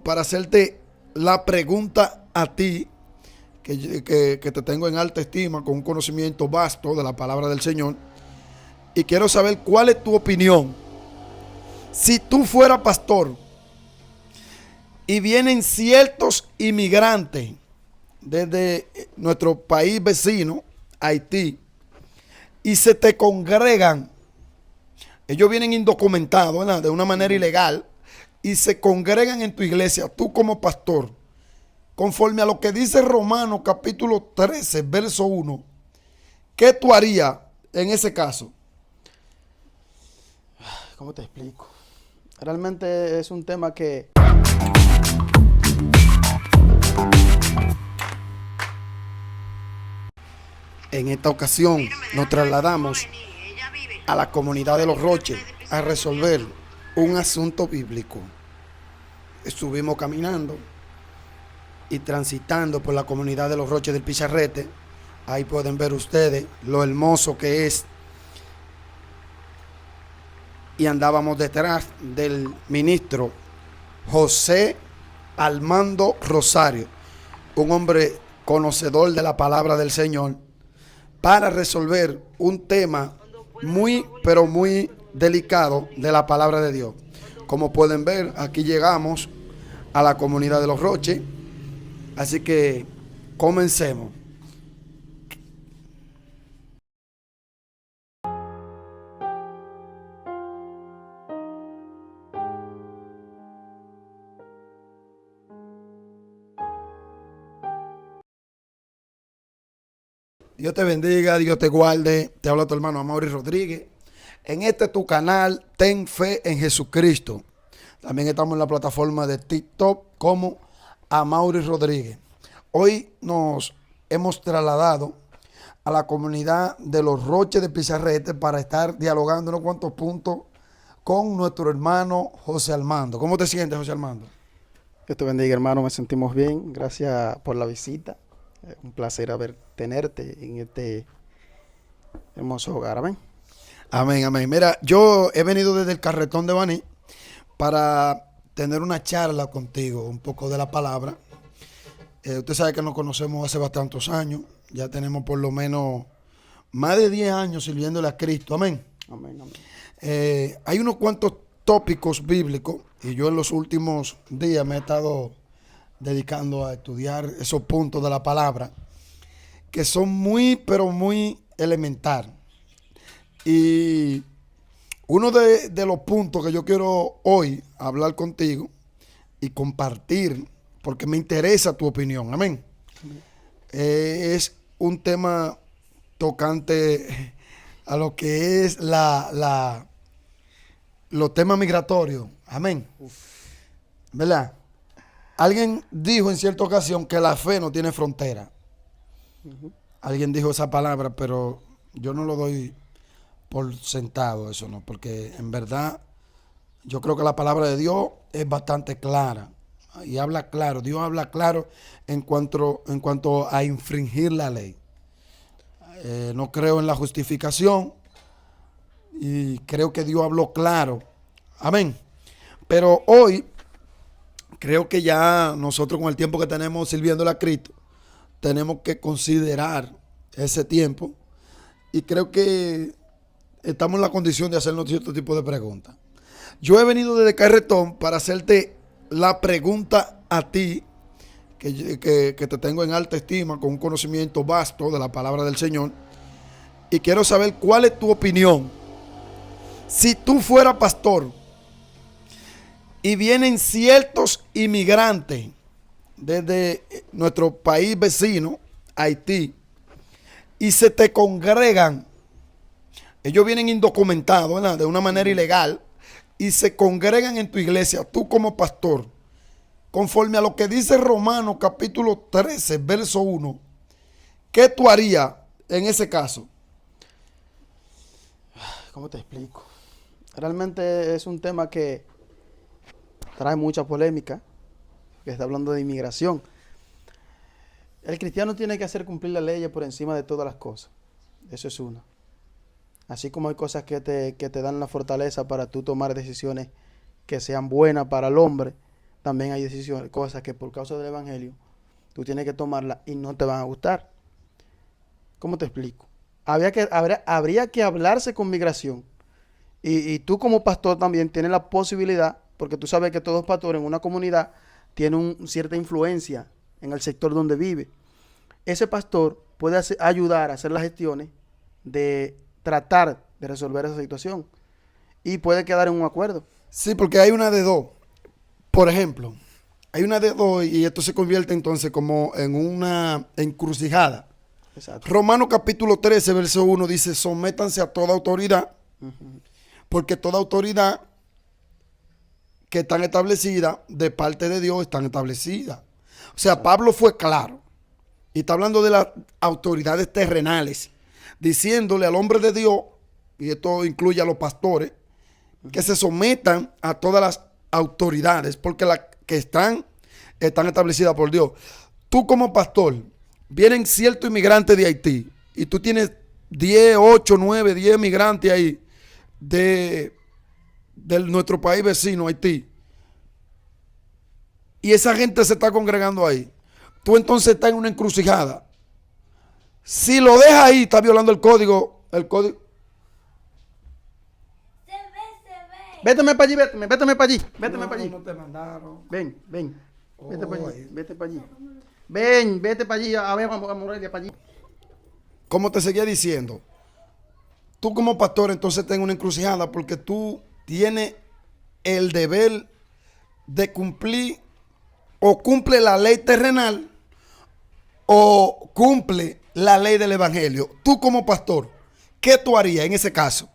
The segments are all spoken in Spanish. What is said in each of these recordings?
Para hacerte la pregunta a ti, que te tengo en alta estima, con un conocimiento vasto de la palabra del Señor, y quiero saber cuál es tu opinión. Si tú fueras pastor y vienen ciertos inmigrantes desde nuestro país vecino, Haití, y se te congregan, ellos vienen indocumentados, ¿verdad?, de una manera ilegal, y se congregan en tu iglesia, tú como pastor, conforme a lo que dice Romanos capítulo 13, verso 1, ¿qué tú harías en ese caso? ¿Cómo te explico? Realmente es un tema que En esta ocasión nos trasladamos a la comunidad de Los Roches a resolver un asunto bíblico. Estuvimos caminando y transitando por la comunidad de Los Roches del Picharrete. Ahí pueden ver ustedes lo hermoso que es. Y andábamos detrás del ministro José Armando Rosario, un hombre conocedor de la palabra del Señor, para resolver un tema muy, pero muy delicado de la palabra de Dios. Como pueden ver, aquí llegamos a la comunidad de Los Roches, así que comencemos. Dios te bendiga, Dios te guarde. Te habla tu hermano Amaury Rodríguez. En este tu canal, Ten Fe en Jesucristo. También estamos en la plataforma de TikTok como Amaury Rodríguez. Hoy nos hemos trasladado a la comunidad de Los Roches de Pizarrete para estar dialogando unos cuantos puntos con nuestro hermano José Armando. ¿Cómo te sientes, José Armando? Dios te bendiga, hermano. Me sentimos bien. Gracias por la visita. Un placer tenerte en este hermoso hogar. Amén. Amén, amén. Mira, yo he venido desde el Carretón de Baní para tener una charla contigo, un poco de la palabra. Usted sabe que nos conocemos hace bastantes años. Ya tenemos por lo menos más de 10 años sirviéndole a Cristo. Amén. Amén, amén. Hay unos cuantos tópicos bíblicos y yo en los últimos días me he estado dedicando a estudiar esos puntos de la palabra que son muy, pero muy elementales. Y uno de los puntos que yo quiero hoy hablar contigo y compartir, porque me interesa tu opinión, amén, es un tema tocante a lo que es los temas migratorios, amén, ¿verdad? Alguien dijo en cierta ocasión que la fe no tiene frontera. Alguien dijo esa palabra, pero yo no lo doy por sentado, eso no, porque en verdad yo creo que la palabra de Dios es bastante clara y habla claro. Dios habla claro en cuanto a infringir la ley. No creo en la justificación y creo que Dios habló claro. Amén. Pero hoy creo que ya nosotros, con el tiempo que tenemos sirviéndole a Cristo, tenemos que considerar ese tiempo y creo que estamos en la condición de hacernos cierto tipo de preguntas. Yo he venido desde Carretón para hacerte la pregunta a ti, que te tengo en alta estima, con un conocimiento vasto de la palabra del Señor, y quiero saber cuál es tu opinión. Si tú fueras pastor y vienen ciertos inmigrantes desde nuestro país vecino, Haití, y se te congregan, ellos vienen indocumentados, ¿verdad?, de una manera ilegal, y se congregan en tu iglesia, tú como pastor, conforme a lo que dice Romanos capítulo 13, verso 1, ¿qué tú harías en ese caso? ¿Cómo te explico? Realmente es un tema que trae mucha polémica, que está hablando de inmigración. El cristiano tiene que hacer cumplir la ley por encima de todas las cosas. Eso es una. Así como hay cosas que te dan la fortaleza para tú tomar decisiones que sean buenas para el hombre, también hay decisiones, cosas que por causa del evangelio tú tienes que tomarlas y no te van a gustar. ¿Cómo te explico? Habría que hablarse con migración. Y tú como pastor también tienes la posibilidad, porque tú sabes que todo pastor en una comunidad tiene cierta influencia en el sector donde vive. Ese pastor puede ayudar a hacer las gestiones de tratar de resolver esa situación y puede quedar en un acuerdo. Sí, porque hay una de dos. Por ejemplo, hay una de dos y esto se convierte entonces como en una encrucijada. Exacto. Romanos capítulo 13, verso 1 dice, sométanse a toda autoridad, porque toda autoridad que están establecidas de parte de Dios están establecidas. O sea, Pablo fue claro. Y está hablando de las autoridades terrenales, diciéndole al hombre de Dios, y esto incluye a los pastores, que se sometan a todas las autoridades, porque las que están establecidas por Dios. Tú como pastor, vienen ciertos inmigrantes de Haití, y tú tienes 10, 8, 9, 10 migrantes ahí de nuestro país vecino, Haití. Y esa gente se está congregando ahí. Tú entonces estás en una encrucijada. Si lo dejas ahí, está violando el código. El código. Véteme para allí, véteme para allí. Véteme para allí. No te mandaron. Ven. Vete para Oh, allí. Vete para allí. Ven, vete para allí. A ver, vamos a Morelia para allí. Como te seguía diciendo, tú como pastor entonces estás en una encrucijada porque tú tienes el deber de cumplir o cumple la ley terrenal o cumple la ley del evangelio. Tú como pastor, ¿qué tú harías en ese caso?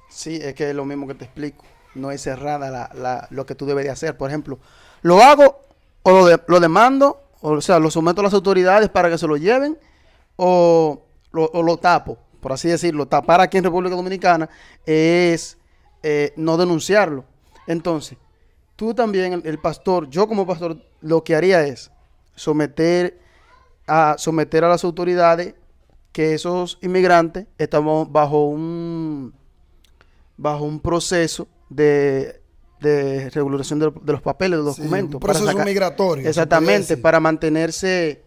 Sí, es que es lo mismo que te explico. No es cerrada lo que tú deberías hacer. Por ejemplo, lo hago o lo demando, o sea, lo someto a las autoridades para que se lo lleven o lo tapo, por así decirlo. Tapar aquí en República Dominicana es no denunciarlo. Entonces, tú también, el pastor, yo como pastor, lo que haría es someter a las autoridades que esos inmigrantes estamos bajo un proceso de regulación de los papeles, de los documentos. Un proceso migratorio. Exactamente, para mantenerse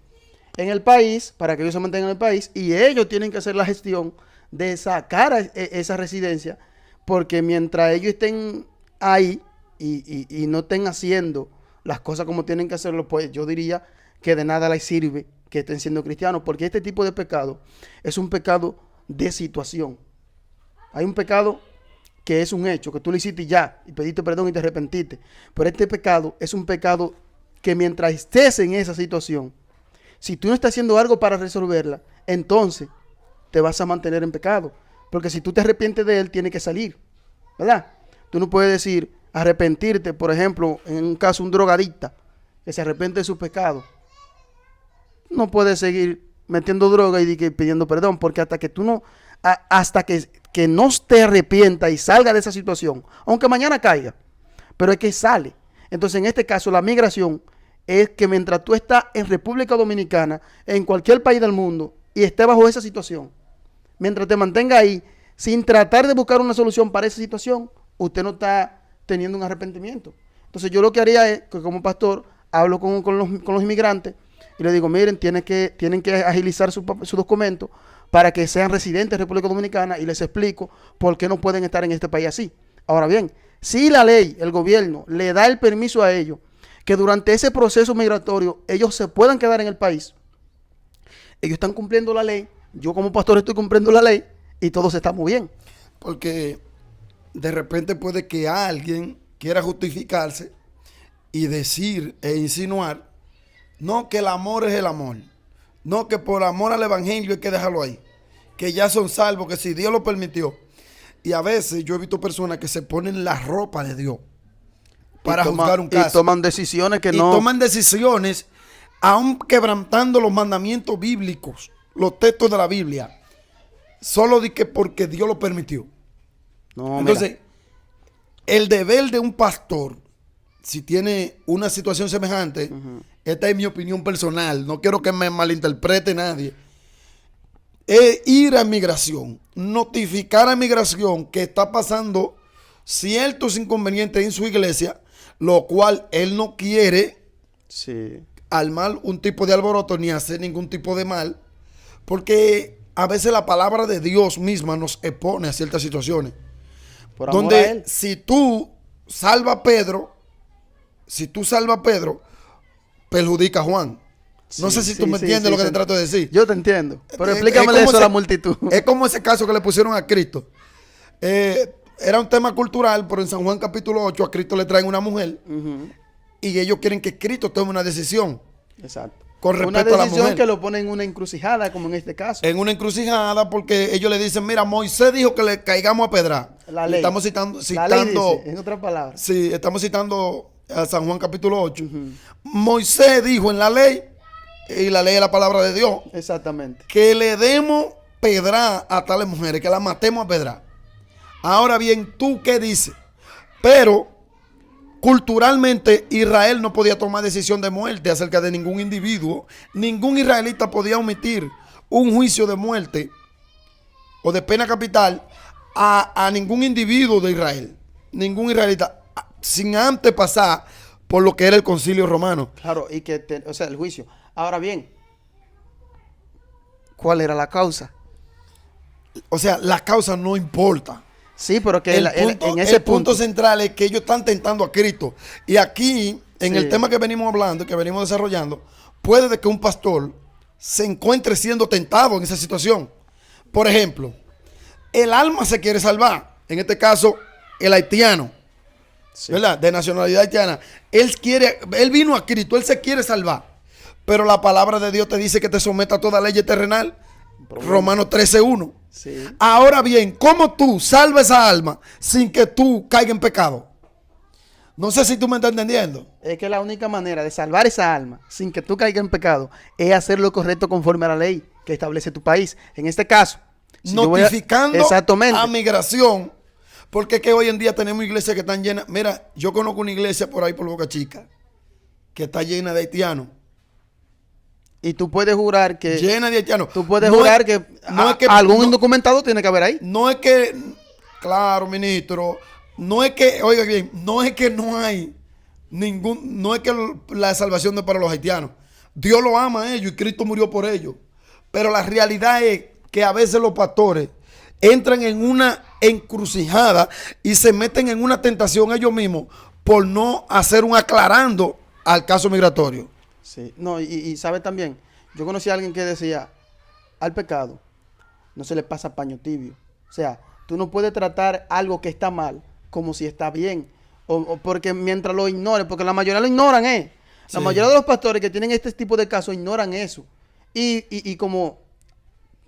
en el país, para que ellos se mantengan en el país, y ellos tienen que hacer la gestión de sacar esa residencia, porque mientras ellos estén ahí y no estén haciendo las cosas como tienen que hacerlo, pues yo diría que de nada les sirve que estén siendo cristianos, porque este tipo de pecado es un pecado de situación. Hay un pecado que es un hecho, que tú lo hiciste ya, y pediste perdón y te arrepentiste. Pero este pecado es un pecado que mientras estés en esa situación, si tú no estás haciendo algo para resolverla, entonces te vas a mantener en pecado. Porque si tú te arrepientes de él, tiene que salir, ¿verdad? Tú no puedes decir, arrepentirte, por ejemplo, en un caso, un drogadicta, que se arrepiente de su pecado. No puedes seguir metiendo droga y pidiendo perdón, porque hasta que tú no, hasta que no te arrepienta y salga de esa situación, aunque mañana caiga, pero es que sale. Entonces, en este caso, la migración es que mientras tú estás en República Dominicana, en cualquier país del mundo, y estés bajo esa situación, mientras te mantenga ahí, sin tratar de buscar una solución para esa situación, usted no está teniendo un arrepentimiento. Entonces, yo lo que haría es que como pastor, hablo con los inmigrantes y les digo, miren, tienen que agilizar su documento para que sean residentes de República Dominicana, y les explico por qué no pueden estar en este país así. Ahora bien, si la ley, el gobierno, le da el permiso a ellos, que durante ese proceso migratorio ellos se puedan quedar en el país, ellos están cumpliendo la ley, yo como pastor estoy cumpliendo la ley, y todo se está muy bien. Porque de repente puede que alguien quiera justificarse y decir e insinuar, no, que el amor es el amor. No, que por amor al evangelio hay que dejarlo ahí. Que ya son salvos, que si Dios lo permitió. Y a veces yo he visto personas que se ponen la ropa de Dios para juzgar un caso. Y toman decisiones que no. Y toman decisiones, aun quebrantando los mandamientos bíblicos, los textos de la Biblia. Solo de que porque Dios lo permitió. No, entonces, el deber de un pastor, si tiene una situación semejante, esta es mi opinión personal, no quiero que me malinterprete nadie, es ir a migración, notificar a migración que está pasando ciertos inconvenientes en su iglesia, lo cual él no quiere Sí. armar un tipo de alboroto ni hacer ningún tipo de mal, porque a veces la palabra de Dios misma nos expone a ciertas situaciones. Por amor a Donde él. si tú salvas a Pedro, perjudica a Juan. No sé si tú me entiendes lo que te trato de decir. Yo te entiendo. Pero Es explícamele como eso a la multitud. Es como ese caso que le pusieron a Cristo. Era un tema cultural, pero en San Juan capítulo 8 a Cristo le traen una mujer Ujú. y ellos quieren que Cristo tome una decisión Exacto. con Una respecto a la decisión mujer. que lo pone en una encrucijada, como en este caso. En una encrucijada, porque ellos le dicen, mira, Moisés dijo que le caigamos a pedra. La Y ley. estamos citando, La ley dice, en otras palabras. sí, estamos citando a San Juan capítulo 8. Moisés dijo en la ley, y la ley es la palabra de Dios, Exactamente. que le demos pedra a tales mujeres, que las matemos a pedra. Ahora bien, ¿tú qué dices? Pero culturalmente Israel no podía tomar decisión de muerte acerca de ningún individuo. Ningún israelita podía omitir un juicio de muerte o de pena capital a ningún individuo de Israel. Ningún israelita, sin antes pasar por lo que era el concilio romano. Claro, y que, o sea, el juicio. Ahora bien, ¿cuál era la causa? O sea, la causa no importa. Sí, pero que en ese el punto central es que ellos están tentando a Cristo. Y aquí, en Sí. el tema que venimos hablando, que venimos desarrollando, puede de que un pastor se encuentre siendo tentado en esa situación. Por ejemplo, el alma se quiere salvar. En este caso, el haitiano, Sí. ¿verdad? De nacionalidad haitiana. Él vino a Cristo, él se quiere salvar. Pero la palabra de Dios te dice que te someta a toda ley terrenal. Romanos 13:1. Sí. Ahora bien, ¿cómo tú salvas esa alma sin que tú caigas en pecado? No sé si tú me estás entendiendo. Es que la única manera de salvar esa alma sin que tú caigas en pecado es hacer lo correcto conforme a la ley que establece tu país. En este caso, si yo voy a- Notificando exactamente. a migración. Porque es que hoy en día tenemos iglesias que están llenas. Mira, yo conozco una iglesia por ahí por Boca Chica que está llena de haitianos. Y tú puedes jurar que Llena de haitianos. tú puedes No jurar es- que, no es que algún no- indocumentado tiene que haber ahí. No es que, claro, ministro, no es que, oiga bien, no es que no hay no es que la salvación no es para los haitianos. Dios lo ama a ellos y Cristo murió por ellos. Pero la realidad es que a veces los pastores entran en una encrucijada y se meten en una tentación ellos mismos por no hacer un aclarando al caso migratorio. Sí. No, y sabe también, yo conocí a alguien que decía, al pecado no se le pasa paño tibio. O sea, tú no puedes tratar algo que está mal como si está bien. O porque mientras lo ignores, porque la mayoría lo ignoran, ¿eh? La Sí. mayoría de los pastores que tienen este tipo de casos ignoran eso. Y como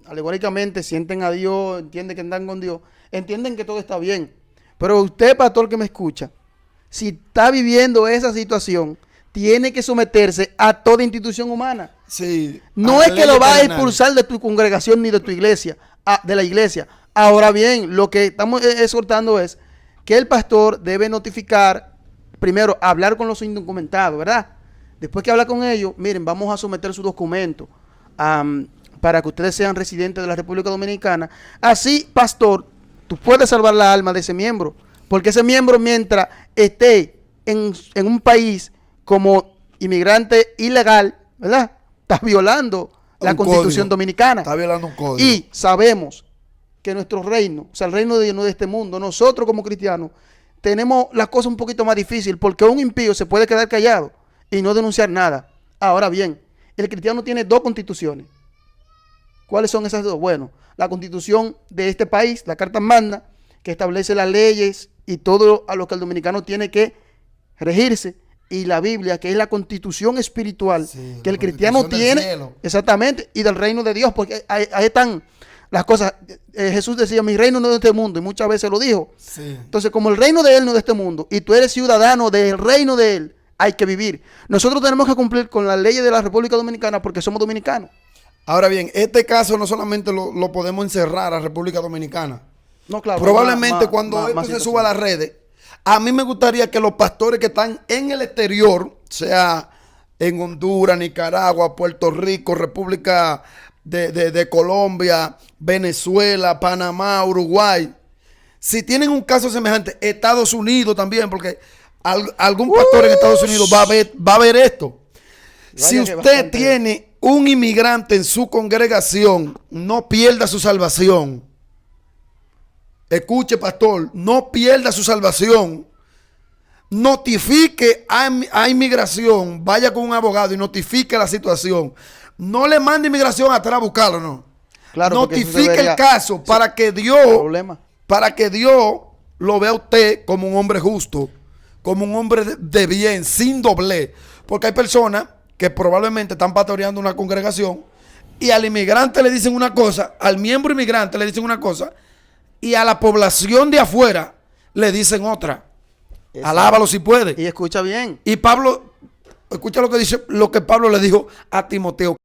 alegóricamente sienten a Dios, entienden que andan con Dios, entienden que todo está bien. Pero usted, pastor que me escucha, si está viviendo esa situación, tiene que someterse a toda institución humana. Sí. No a es que lo leyes va a terrenales. expulsar de tu congregación ni de tu iglesia, de la iglesia. Ahora bien, lo que estamos exhortando es que el pastor debe notificar, primero, hablar con los indocumentados, ¿verdad? Después que habla con ellos, miren, vamos a someter su documento para que ustedes sean residentes de la República Dominicana. Así, pastor, tú puedes salvar la alma de ese miembro, porque ese miembro, mientras esté en un país como inmigrante ilegal, ¿verdad? Está violando la Un Constitución código. dominicana. Está violando un código. Y sabemos que nuestro reino, o sea, el reino de Dios no es de este mundo, nosotros como cristianos tenemos las cosas un poquito más difíciles porque un impío se puede quedar callado y no denunciar nada. Ahora bien, el cristiano tiene dos constituciones. ¿Cuáles son esas dos? Bueno, la constitución de este país, la Carta Magna, que establece las leyes y todo a lo que el dominicano tiene que regirse, y la Biblia, que es la constitución espiritual Sí, que el la cristiano constitución del tiene, cielo. exactamente, y del reino de Dios, porque ahí están las cosas. Jesús decía, mi reino no es de este mundo, y muchas veces lo dijo. Sí. Entonces, como el reino de Él no es de este mundo, y tú eres ciudadano del reino de Él, hay que vivir. Nosotros tenemos que cumplir con las leyes de la República Dominicana porque somos dominicanos. Ahora bien, este caso no solamente lo podemos encerrar a República Dominicana. No, claro. Probablemente cuando esto se suba a las redes, a mí me gustaría que los pastores que están en el exterior, sea en Honduras, Nicaragua, Puerto Rico, República de Colombia, Venezuela, Panamá, Uruguay, si tienen un caso semejante, Estados Unidos también, porque Algún pastor en Estados Unidos va a ver esto. Si Vaya que usted bastante. tiene un inmigrante en su congregación, no pierda su salvación. Escuche, pastor, no pierda su salvación. Notifique a inmigración, vaya con un abogado y notifique la situación. No le mande inmigración atrás a buscarlo, no. Claro, porque eso se Notifique vería el caso para que problema. Dios lo vea a usted como un hombre justo, como un hombre de bien, sin doblez. Porque hay personas que probablemente están pastoreando una congregación y al inmigrante le dicen una cosa, al miembro inmigrante le dicen una cosa y a la población de afuera le dicen otra. Exacto. Alábalo si puede. Y escucha bien. Y Pablo, escucha lo que dice, lo que Pablo le dijo a Timoteo.